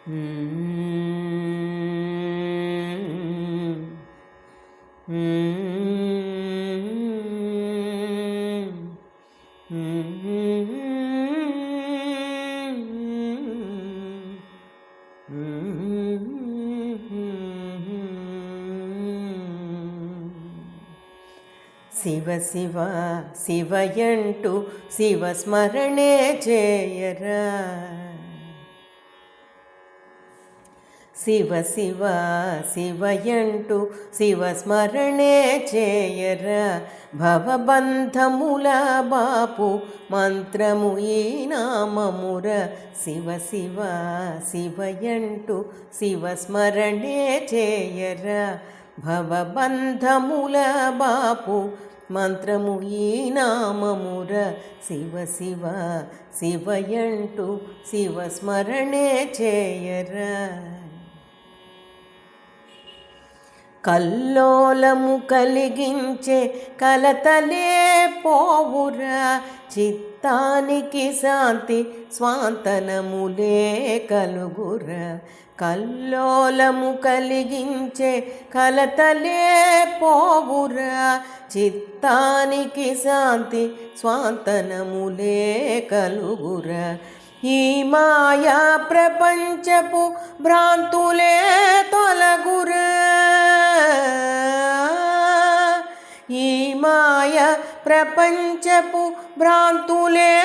శివ శివ శివయంటూ శివ స్మరణే చేయరా. శివ శివ శివయంటూ శివ స్మరణే చేయరా. భవబంధముల బాపు మంత్రము ఈ నామముర. శివ శివ శివయంటూ శివ స్మరణే చేయరా. భవబంధముల బాపు మంత్రము ఈ నామముర. శివ శివ శివయంటూ శివ స్మరణే చేయరా. కల్లోలము కలిగించే కలతలే పోవురా. చిత్తానికి శాంతి స్వాంతనములే కలుగురా. కల్లోలము కలిగించే కలతలే పోవురా. చిత్తానికి శాంతి స్వాంతనములే కలుగురా. ఈ మాయా ప్రపంచపు భ్రాంతులే తొలగురా. ఈ మాయా ప్రపంచపు భ్రాంతులే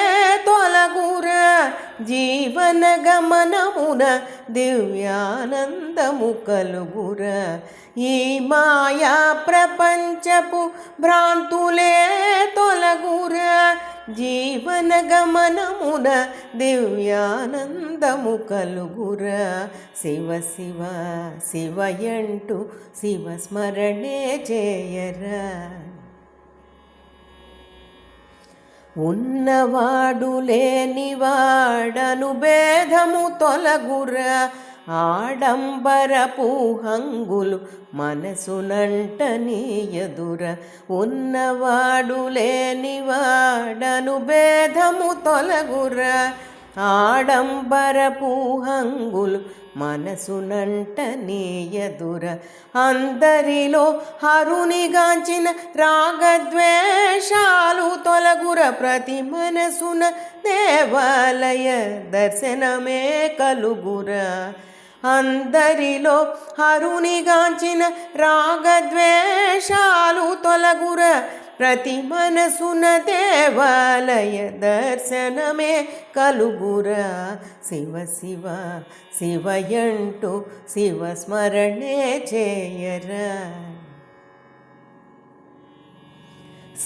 తొలగురా. జీవన గమనమున దివ్యానందము కలుగురా. ఈ మాయా ప్రపంచపు భ్రాంతులే తొలగురా. జీవన గమనమున దివ్యానందము కలుగురా. శివ శివ శివయంటూ శివ స్మరణే చేయరా. ఉన్నవాడు లేనివాడను భేదము తొలగురా. ఆడంబరపు హంగులు మనసునంటనీయదుర. ఉన్నవాడు లేనివాడను భేదము తొలగురా. ఆడంబరపు హంగులు మనసునంటనీయదుర. అందరిలో హరునిగాంచిన రాగద్వేషాలు తొలగుర. ప్రతి మనసున దేవాలయ దర్శనమే కలుగురా. అందరిలో హరునిగాంచిన రాగద్వేషాలు తొలగుర. ప్రతి మనసున దేవాలయ దర్శనమే కలుగురా. శివ శివ శివయంటూ శివ స్మరణే చేయరా.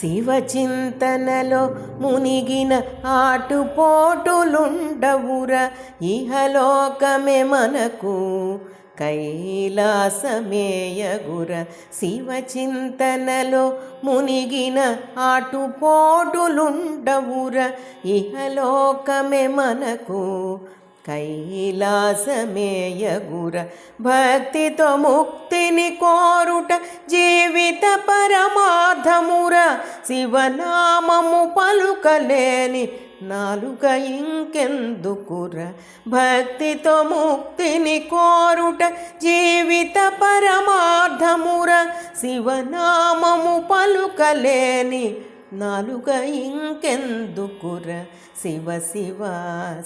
శివ చింతనలో మునిగిన ఆటుపోటులుండవురా. ఇహలోకమే మనకు కైలాసమేయగుర. శివ చింతనలో మునిగిన ఆటుపోటులుండవురా. ఇహలోకమే మనకు కైలాసమేయగుర. భక్తితో ముక్తిని కోరుట జీవిత పరమార్థముర. శివనామము పలుకలేని నాలుక ఇంకెందుకుర. భక్తితో ముక్తిని కోరుట జీవిత పరమార్థముర. శివనామము పలుకలేని నాలుక ఇంకెందుకుర. శివ శివ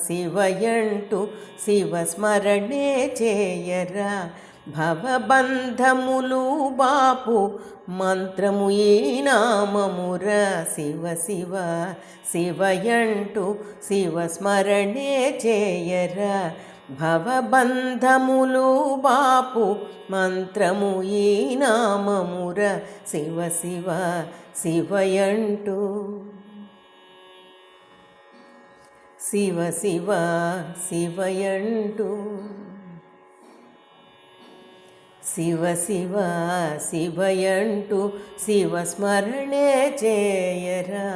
శివయంటూ శివ స్మరణే చేయరా. భవబంధములు బాపు మంత్రము ఈ నామముర. శివ శివ శివయంటూ శివ స్మరణే చేయరా. భవబంధములు బాపు మంత్రము ఈ నామముర. శివ శివ శివయంటూ శివ శివ శివయంటూ శివ శివ శివయంటూ శివ స్మరణే చేయరా.